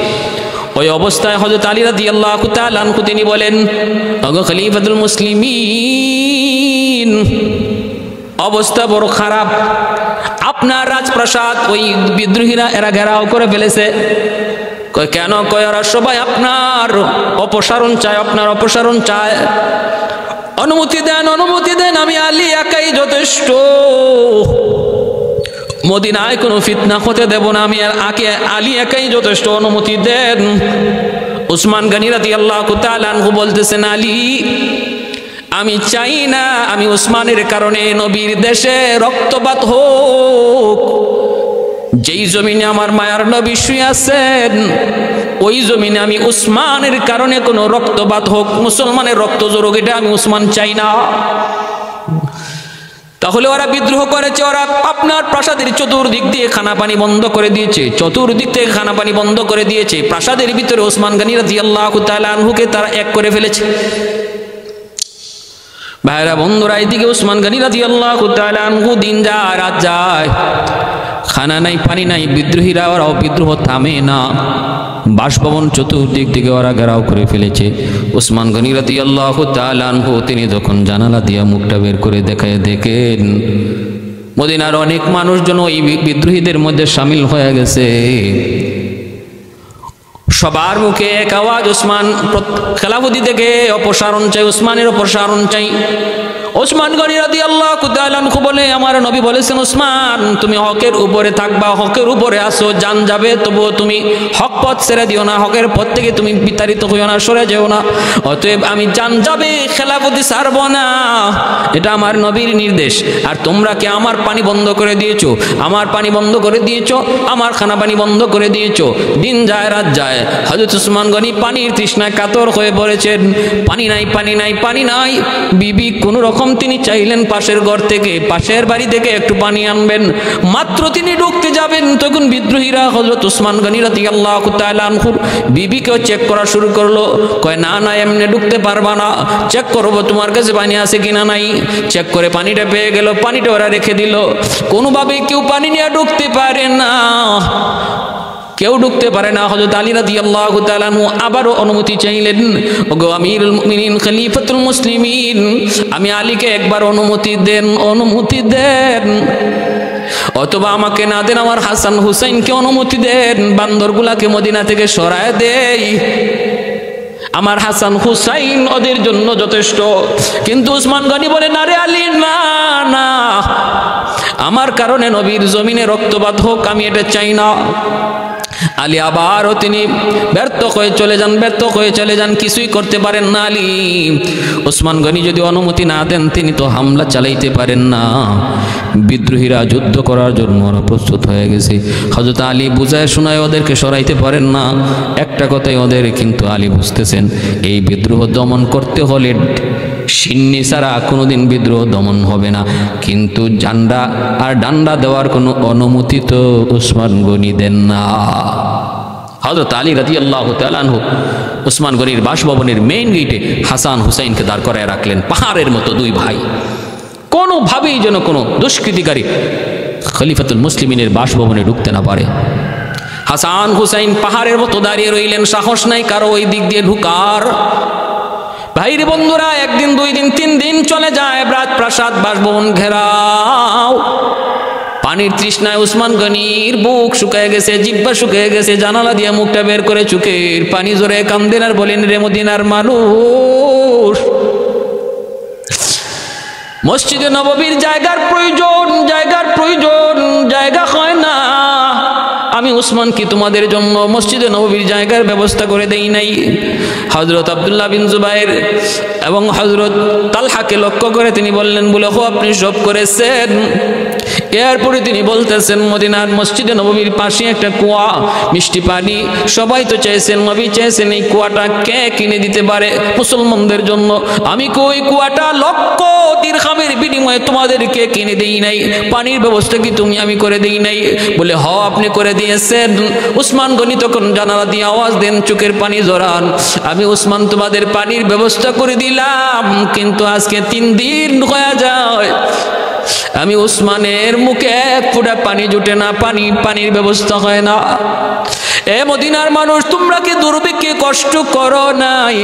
Speaker 1: ওই অবস্থায় হযরত আলী রাদিয়াল্লাহু তাআলা আনহু তিনি বলেন, ওগো খলিফাতুল মুসলিমিন, অবস্থা বড় খারাপ, আপনার রাজপ্রাসাদ ওই বিদ্রোহীরা এরা ঘেরাও করে ফেলেছে। কয় কেন? কয় ওরা সবাই আপনার অপসারণ চায়, অনুমতি দেন, আমি আলী একাই যথেষ্ট, মদিনায় কোনো ফিতনা হতে দেব না, আমি আলী একাই যথেষ্ট, অনুমতি দেন। উসমান গনি রাদিয়াল্লাহু তাআলা আনহু বলতেছেন, আলী, আমি চাই না আমি উসমানের কারণে নবীর দেশে রক্তপাত হোক। যেই জমিনে আমার মায়ার নবী শুয়ে আছেন, ওই জমিনে আমি উসমানের কারণে কোনো রক্তপাত হোক, মুসলমানের রক্ত জড়ুক, এটা আমি উসমান চাই না। তাহলে ওরা বিদ্রোহ করেছে, ওরা আপনার প্রাসাদের চতুর্দিক দিয়ে খানাপানি বন্ধ করে দিয়েছে, প্রাসাদের ভিতরে উসমান গনি রাদিয়াল্লাহু তাআলা আনহুকে তারা এক করে ফেলেছে। ভাইরা বন্ধুরা, এইদিকে উসমান গনি রাদিয়াল্লাহু তাআলা আনহু দিন যায় রাত যায়, খানা নাই পানি নাই, বিদ্রোহীরা ওরাও বিদ্রোহ থামে না, বাসভবন চতুর্দিক থেকে ওরা ঘেরাও করে ফেলেছে। উসমান গনি রাদিয়াল্লাহু তাআলা আনহু তিনি যখন জানালা দিয়া মুখটা বের করে দেখেন মদিনার অনেক মানুষজন ওই বিদ্রোহীদের মধ্যে শামিল হয়ে গেছে। সবার মুখে এক আওয়াজ, উসমান খেলাফতি থেকে অপসারণ চাই, উসমানের অপসারণ চাই। উসমান গনি রাদিয়াল্লাহু তাআলা আনহু বলে, আমার নবী বলেছেন, উসমান তুমি হকের উপরে থাকবা, হকের উপরে আসো, জান যাবে তবুও তুমি হক পথ ছেড়ে দিও না, হকের পথ থেকে তুমি বিতাড়িত হইও না, সরে যেও না। অতএব আমি জান যাবে খেলাফতি ছাড়ব না, এটা আমার নবীর নির্দেশ। আর তোমরা কি আমার পানি বন্ধ করে দিয়েছো, আমার খানা পানি বন্ধ করে দিয়েছো। দিন যায় রাত যায়, হযরত উসমান গনি পানির তৃষ্ণায় কাতর হয়ে পড়েছেন। পানি নাই। বিবি কোন রকম তিনি চাইলেন পাশের ঘর থেকে, পাশের বাড়ি থেকে একটু পানি আনবেন। মাত্র তিনি ঢুকতে যাবেন, তখন বিদ্রোহীরা হযরত উসমান গনি রাদিয়াল্লাহু তাআলা আনহুর বিবিকেও চেক করা শুরু করলো। কয় না, এমনি ঢুকতে পারবা না, চেক করবো তোমার কাছে পানি আছে কিনা নাই। চেক করে পানিটা পেয়ে গেল, পানিটা ওরা রেখে দিল। কোনোভাবে কেউ পানি নিয়ে ঢুকতে পারে না, হযরত আলী রাদিয়াল্লাহু তাআলা আনহু আবারও অনুমতি চাইলেন, ওগো আমিরুল মুমিনিন, খলিফাতুল মুসলিমিন, আমি আলীকে একবার অনুমতি দেন, অথবা আমাকে না দেন, আমার হাসান হুসাইনকে অনুমতি দেন, বান্দরগুলাকে মদিনা থেকে সরায় দেই, আমার হাসান হুসাইন ওদের জন্য যথেষ্ট। কিন্তু উসমান গনি বলে, না রে আলী, না, আমার কারণে নবীর জমিনে রক্তপাত হোক, আমি এটা চাই না। আলী আবারও তিনি ব্যর্থ হয়ে চলে যান, কিছুই করতে পারেন না আলী। ওসমান গনি যদি অনুমতি না দেন তিনি তো হামলা চালাইতে পারেন না। বিদ্রোহীরা যুদ্ধ করার জন্য ওরা প্রস্তুত হয়ে গেছে। হযরত আলী বুঝায় শোনায় ওদেরকে সরাইতে পারেন না। একটা কথাই ওদের কিন্তু আলী বুঝতেছেন, এই বিদ্রোহ দমন করতে হলে সিন্নি ছাড়া কোনোদিন বিদ্রোহ দমন হবে না। কিন্তু ঝান্ডা আর ডান্ডা দেওয়ার কোনো অনুমতি তো ওসমান গনি দেন না। হযরত আলী রাদিয়াল্লাহু তাআলা আনহু ওসমান গনির বাসভবনের মেইন গেটে হাসান হুসাইনকে দাঁড় করায় রাখলেন, পাহাড়ের মতো দুই ভাই। কোনোভাবেই যেন কোনো দুষ্কৃতিকারী খলিফাতুল মুসলিমিনের বাসভবনে ঢুকতে না পারে। হাসান হুসাইন পাহাড়ের মতো দাঁড়িয়ে রইলেন, সাহস নাই কারো ওই দিক দিয়ে ঢুকার। ভাইরে বন্ধুরা, একদিন, দুই দিন, 3 দিন চলে যায়, রাজপ্রাসাদ বাসভবন ঘেরাও। পানির তৃষ্ণায় উসমান গনির বুক শুকিয়ে গেছে, জিহ্বা শুকিয়ে গেছে। জানালা দিয়ে মুখটা বের করে চোখের পানি জোরে কান্দেন আর বলেন, রে মদিনার মানুষ, মসজিদে নববীর জায়গার প্রয়োজন, জায়গা হয় না। আমি উসমান কি তোমাদের জন্য মসজিদে নববীর জায়গার ব্যবস্থা করে দেই নাই? হযরত আব্দুল্লাহ বিন জুবাইর এবং হযরত তালহাকে লক্ষ্য করে তিনি বললেন, বলে হো আপনি সব করেছেন। এরপরে তিনি বলতেছেন, মদিনার মসজিদে নববীর পাশে একটা কুয়া, মিষ্টি পানি, সবাই তো চাইছেন, নবী চাইছেন, এই কুয়াটা কে কিনে দিতে পারে মুসলমানদের জন্য? আমি কই কুয়াটা লক্ষ দিরহামের বিনিময়ে তোমাদেরকে কিনে দেই নাই, পানির ব্যবস্থা কি আমি করে দেই নাই? বলে হ আপনি করে দিয়েছেন। উসমান গনি তখন জানালা দিয়ে আওয়াজ দেন, চোখের পানি জড়ান, আমি উসমান তোমাদের পানির ব্যবস্থা করে দিলাম, কিন্তু আজকে 3 দিন হয়ে যায় আমি উসমানের মুখে এক ফোঁটা পানি জুটে না, পানির ব্যবস্থা হয় না। এ মদিনার মানুষ, তোমরা কি দুর্ভিক্ষে কষ্ট করো নাই?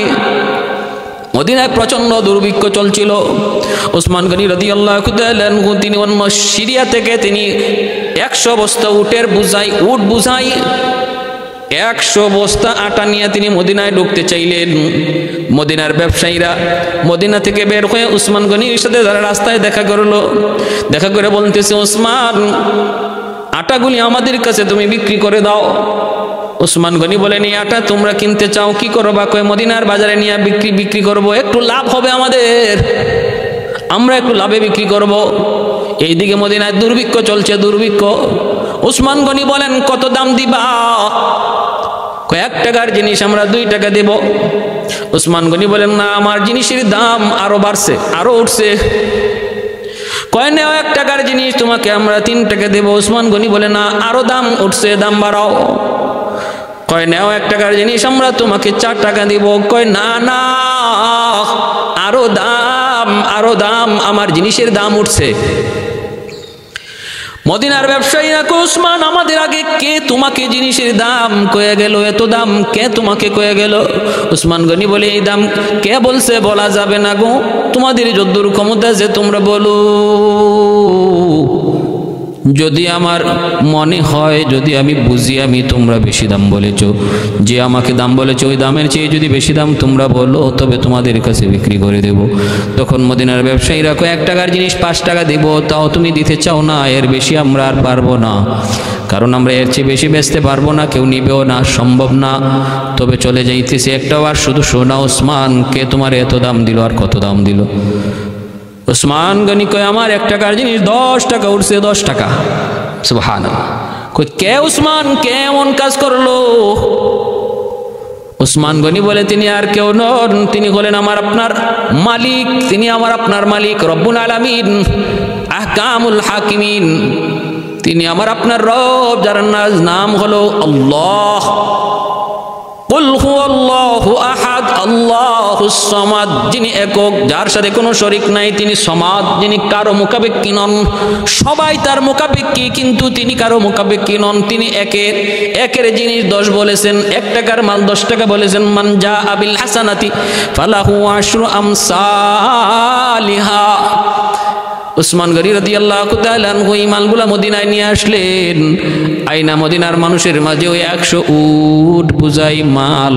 Speaker 1: মদিনায় প্রচন্ড দুর্ভিক্ষ চলছিল। ওসমান গনি রাদিয়াল্লাহু তাআলা আনহু তিনি অন্য সিরিয়া থেকে তিনি 100 বস্তা উট বুঝাই 100 বস্তা আটা নিয়ে তিনি মদিনায় ঢুকতে চাইলেন। মদিনার ব্যবসায়ীরা মদিনা থেকে বের হয়ে উসমান গনির সাথে যারা রাস্তায় দেখা করে বলতেছে, ওসমান আটাগুলি আমাদের কাছে তুমি বিক্রি করে দাও। উসমান গনি বলেন, এই আটা তোমরা কিনতে চাও, কি করবা? কয় মদিনার বাজারে নিয়ে বিক্রি করব, একটু লাভ হবে আমাদের, আমরা একটু লাভে বিক্রি করব। এইদিকে মদিনায় দুর্ভিক্ষ চলছে, দুর্ভিক্ষ। উসমান গনি বলেন, কত দাম দিবা? কয় 1 টাকার জিনিস আমরা 2 টাকা দেব। উসমান গনি বলেন, না, আমার জিনিসের দাম আরো বাড়ছে, আরো উঠছে। কয় নেও 1 টাকার জিনিস তোমাকে আমরা 3 টাকা দেব। উসমান গনি বলে, না, আরো দাম উঠছে, দাম বাড়াও। কয় নেও 1 টাকার জিনিস আমরা তোমাকে 4 টাকা দিব। কয় না, আরো দাম, আমার জিনিসের দাম উঠছে। মদিনার ব্যবসায়ীরা কয়, উসমান আমাদের আগে কে তোমাকে জিনিসের দাম কয়ে গেল? এত দাম কে তোমাকে কয়ে গেল? উসমান গনি বলে, এই দাম কে বলছে? বলা যাবে না গো, তোমাদের যদ্দূর ক্ষমতা যে তোমরা বলো। যদি আমার মনে হয়, যদি আমি বুঝি আমি তোমরা বেশি দাম বলেছ, যে আমাকে দাম বলেছ ওই দামের চেয়ে যদি বেশি দাম তোমরা বলো, তবে তোমাদের কাছে বিক্রি করে দেব। তখন মদিনার ব্যবসায়ীরা কয়, 1 টাকার জিনিস 5 টাকা দেব, তাও তুমি দিতে চাও না? এর বেশি আমরা আর পারবো না, কারণ আমরা এর চেয়ে বেশি বেচতে পারবো না, কেউ নিবেও না, সম্ভব না। তবে চলে যাইতেছি, একটাও আর শুধু শোনা ওসমান, কে তোমার এত দাম দিল আর কত দাম দিল? উসমান গনি কয়, আমার 1 টাকার জিনিস 10 টাকা উঠছে, 10 টাকা। সুবহানাল্লাহ। কই কে উসমান, কে এমন কাজ করলো? উসমান গনি বলে, তিনি আর কেউ নন, তিনি হলেন আমার আপনার মালিক, তিনি আমার আপনার মালিক, রব্বুল আলামিন, আহকামুল হাকিমিন, তিনি আমার আপনার রব, যার নাম হলো আল্লাহ। কুল হুয়াল্লাহু আহাদ আল্লাহুস সামাদ, যিনি একক, যার সাথে কোনো শরীক নাই, তিনি সমাদ, যিনি কারো মুখাপেক্ষী নন, সবাই তার মুখাপেক্ষী কিন্তু তিনি কারো মুখাপেক্ষী নন। তিনি একের জিনিস 10 বলেছেন, 1 টাকার মাল 10 টাকা বলেছেন। মান জা আবিল হাসানাতি ফালাহু আশরু আমসালিহা। উসমান গনি রাদিয়াল্লাহু তাআলা আনহু এই মালগুলা মদিনায় নিয়ে আসলেন। আইনা মদিনার মানুষের মাঝে ওই 100 উট বুঝাই মাল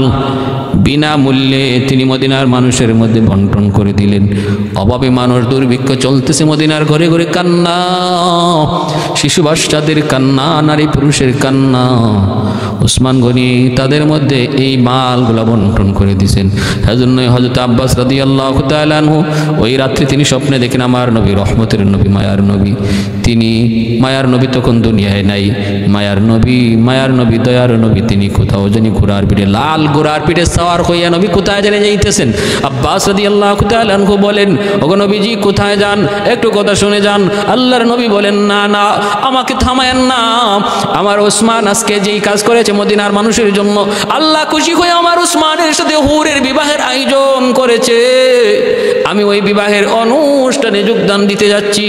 Speaker 1: বিনামূল্যে তিনি মদিনার মানুষের মধ্যে বন্টন করে দিলেন। অভাবে মানুষ, দুর্ভিক্ষ চলতেছে, মদিনার ঘরে ঘরে কান্না, শিশু বাচ্চাদের কান্না, নারী পুরুষের কান্না। উসমান গনি তাদের মধ্যে এই মালগুলা বন্টন করে দিয়েছেন। সেজন্যই হযরত আব্বাস রাদিয়াল্লাহু তাআলা আনহু ওই রাত্রি তিনি স্বপ্নে দেখেন আমার নবী, রহমতের নবী, মায়ার নবী, তিনি মায়ার নবী তখন দুনিয়ায় নাই, মায়ার নবী দয়ার নবী তিনি কোথাও জানি ঘোড়ার পিঠে, লাল ঘোড়ার পিঠে সওয়ার হইয়া নবী কোথায় জানি যাইতেছেন। আব্বাস রাদিয়াল্লাহু তাআলা আনহু বলেন, ওগো নবীজি কোথায় যান, একটু কথা শুনে যান। আল্লাহর নবী বলেন, না না, আমাকে থামায়েন না, আমার ওসমান আজকে যেই কাজ করেছে মদিনার মানুষের জন্য, আল্লাহ খুশি হয়ে আমার ওসমানের সাথে হুরের বিবাহের আয়োজন করেছে, আমি ওই বিবাহের অনুষ্ঠানে যোগদান দিতে যাচ্ছি।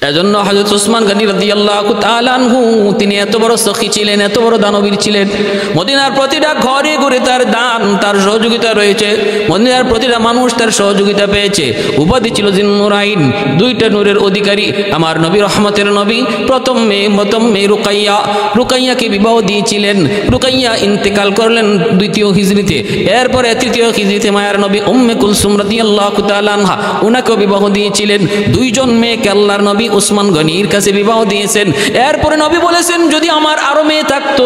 Speaker 1: এজন্য হযরত উসমান গনি রাদিয়াল্লাহু তাআলা আনহু তিনি এত বড় সখী ছিলেন, এত বড় দানবীর ছিলেন। মদিনার প্রতিটা ঘরে ঘরে তার দান, তার সহযোগিতা রয়েছে, মদিনার প্রতিটা মানুষ তার সহযোগিতা পেয়েছে। উপাধি ছিল জিন্নুরাইন, দুইটা নূরের অধিকারী আমার নবী, রহমতের নবী। প্রথম মেয়ে রুকাইয়াকে বিবাহ দিয়েছিলেন। রুকাইয়া ইন্তেকাল করলেন 2য় হিজরিতে। এরপরে 3য় হিজরিতে মায়ার নবী উম্মে কুলসুম রাদিয়াল্লাহু তাআলা আনহা উনাকে বিবাহ দিয়েছিলেন। 2জন মেয়েকে আল্লাহর নবী উসমান গনির কাছে বিবাহ দিয়েছেন। এরপরে নবী বলেছেন, যদি আমার আরো মেয়ে থাকতো,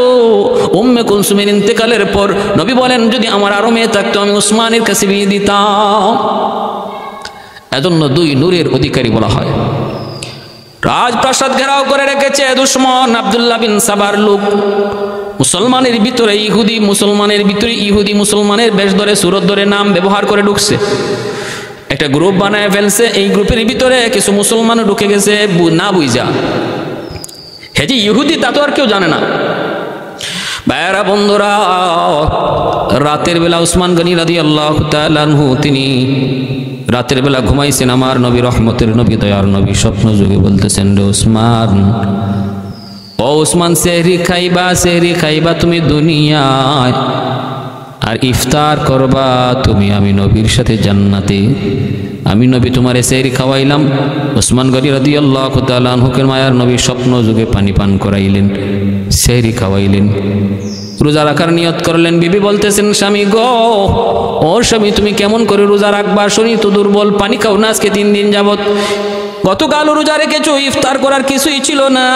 Speaker 1: উম্মে কুলসুমের ইন্তেকালের পর নবী বলেন, যদি আমার আরো মেয়ে থাকতো আমি উসমানের কাছে বিয়ে দিতাম। এজন্য 2 নূরের অধিকারী বলা হয়। রাজপ্রাসাদ ঘেরাও করে রেখেছে দুশমন আব্দুল্লাহ বিন সাবার লোক। মুসলমানের ভিতরে ইহুদি, মুসলমানের বেশ ধরে, সুরত ধরে, নাম ব্যবহার করে ঢুকছে। একটা গ্রুপ বানায় ফেলছে। এই গ্রুপের ভিতরে কিছু মুসলমানও ঢুকে গেছে না বুঝা। হে যে ইহুদি তা তো আর কেউ জানে না। ভাইয়েরা, বন্ধুরা, রাতের বেলা উসমান গনি রাদিয়াল্লাহু তাআলা আনহু তিনি রাতের বেলা ঘুমাইছেন। আমার নবী, রহমতের নবী, দয়ার নবী স্বপ্ন যুগে বলতেছেন, রে উসমান, ও উসমান, সেহরি খাইবা তুমি দুনিয়ায়, আর ইফতার করবা তুমি আমি নবীর সাথে জান্নাতে। আমি নবী তোমারে সেহরি খাওয়াইলাম। উসমান গনি রাদিয়াল্লাহু তাআলা আনহুকে মায়ার নবী স্বপ্ন যুগে পানি পান করাইলেন, সেহরি খাওয়াইলেন, রোজা রাখার নিয়ত করলেন। বিবি বলতেছেন, স্বামী গো, ও স্বামী, তুমি কেমন করে রোজা রাখবা? শরীর তো দুর্বল, পানি খাও না আজকে 3 দিন যাবত। গতকাল রোজা রেখেছো, ইফতার করার কিছুই ছিল না,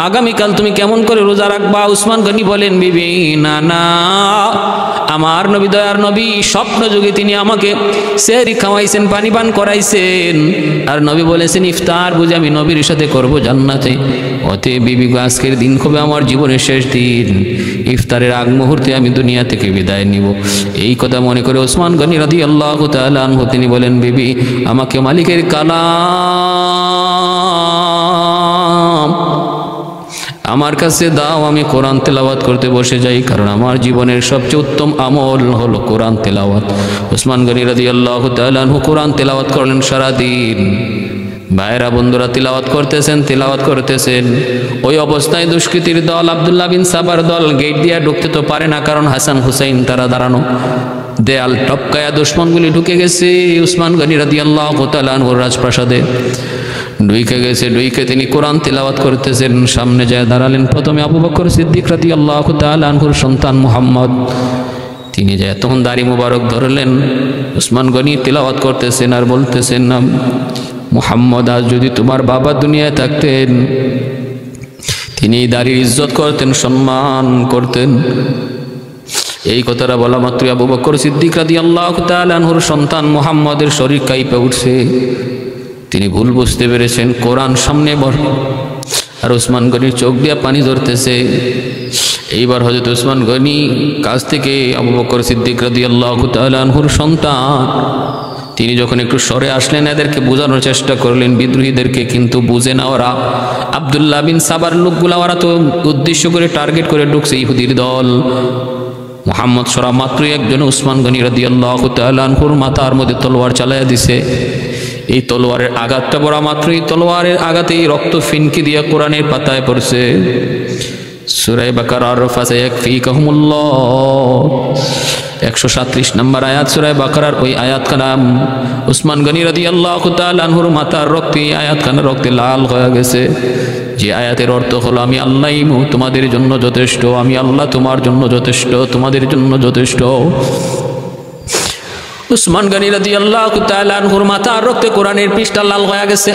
Speaker 1: আগামীকাল তুমি কেমন করে রোজা রাখবা? উসমান গনি বলেন, বিবি না না, আমার নবী, দয়ার নবী স্বপ্ন যুগে তিনি আমাকে সেহরি খাওয়াইছেন, পানি পান করাইছেন, আর নবী বলেছেন ইফতার বুঝে আমি নবীর সাথে করব জান্নাতে। অতএব বিবি গো, আজকের দিন হবে আমার জীবনের শেষ দিন, ইফতারের আগ মুহূর্তে আমি দুনিয়া থেকে বিদায় নিব। এই কথা মনে করে উসমান গনি রাদিয়াল্লাহু তাআলা আনহু তিনি বলেন, বিবি আমাকে মালিকের কালাম আমার কাছে দাও, আমি কোরআন তেলাওয়াত করতে বসে যাই, কারণ আমার জীবনের সবচেয়ে উত্তম আমল হলো কোরআন তেলাওয়াত। উসমান গনি রাদিয়াল্লাহু তাআলা আনহু কোরআন তেলাওয়াত করলেন সারাদিন। ভাইরা, বন্ধুরা, তেলাওয়াত করতেছেন। ওই অবস্থায় দুষ্কৃতীর দল, আব্দুল্লাহ বিন সাবার দল গেট দিয়ে ঢুকতে তো পারে না, কারণ হাসান হুসাইন তারা দাঁড়ানো। দেয়াল টপকায়া দুশমনগুলি ঢুকে গেছে উসমান গনি রাদিয়াল্লাহু তাআলা আনহুর রাজপ্রাসাদে। ঢুকে তিনি কোরআন তেলাওয়াত করতেছেন। সামনে যায় দাঁড়ালেন প্রথমে আবু বকর সিদ্দিক রাদিয়াল্লাহু তাআলা আনহুর সন্তান মুহাম্মদ। তিনি যায় তখন দাড়ি মুবারক ধরলেন। উসমান গনি তেলাওয়াত করতেছেন আর বলতেছেন, না মুহাম্মদ, আজ যদি তোমার বাবা দুনিয়ায় থাকতেন, তিনি দাড়ির ইজ্জত করতেন, সম্মান করতেন। এই কথাটা বলা মাত্র আবু বকর সিদ্দিক রাদিয়াল্লাহু তাআলা আনহুর সন্তান মুহাম্মদের শরীর কাঁপে উঠছে। তিনি ভুল বুঝতে পেরেছেন, কোরআন সামনে বড়, আর উসমান গনির চোখ দিয়ে পানি ধরতেছে। এইবার হযরত উসমান গনি কাছ থেকে আবু বকর সিদ্দিক রাদিয়াল্লাহু তাআলা আনহুর সন্তান তিনি যখন একটু সরে আসলেন, এদেরকে বোঝানোর চেষ্টা করলেন, বিদ্রোহীদেরকে, কিন্তু বুঝে না ওরা। আব্দুল্লাহ বিন সাবার লোকগুলা ওরা তো উদ্দেশ্য করে টার্গেট করে ঢুকছে ইহুদির দল। মুহাম্মদ সরা মাত্রই একজন উসমান গনি রাদিয়াল্লাহু তাআলা আনহুর মাথার মধ্যে তলোয়ার চালাইয়া দিছে। এই তলোয়ারের আঘাতটা পড়া মাত্রই তলোয়ারের আঘাতেই রক্ত ফিনকি দিয়া কোরআনের পাতায় পড়ছে। সূরা বাকারার ফাসায়াকফিকাহুমুল্লাহ 137 নম্বর আয়াত সূরা বাকারার ওই আয়াত কালাম উসমান গনি রাদিয়াল্লাহু তাআলা আনহুর মাথার রক্তে আয়াত কানা রক্তে লাল হয়ে গেছে। যে আয়াতের অর্থ হলো, আমি আল্লাহই তোমাদের জন্য যথেষ্ট, আমি আল্লাহ তোমার জন্য যথেষ্ট, তোমাদের জন্য যথেষ্ট। উসমান গনি রাদিয়াল্লাহু তাআলা আনহুর মাথার রক্তে কোরআনের পৃষ্ঠা লাল হয়ে গেছে।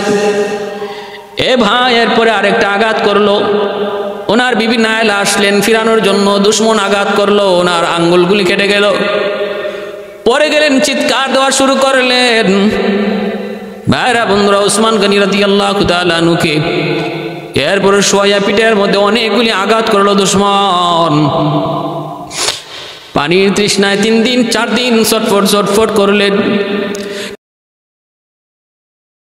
Speaker 1: এ ভাই, এরপরে আরেকটা আঘাত করলো। ওনার বিবি নায়লা আসলেন ফিরানোর জন্য, দুশমন আঘাত করলো, ওনার আঙ্গুলগুলি কেটে গেল, পরে গেলেন, চিৎকার দেওয়া শুরু করলেন। ভাইরা বন্ধুরা, উসমান গনি রাদিয়াল্লাহু তাআলা আনহুকে এরপরে শোয়া পিঠের মধ্যে অনেকগুলি আঘাত করলো দুশমন। পানির তৃষ্ণায় 3 দিন 4 দিন ছটফট ছটফট করলেন।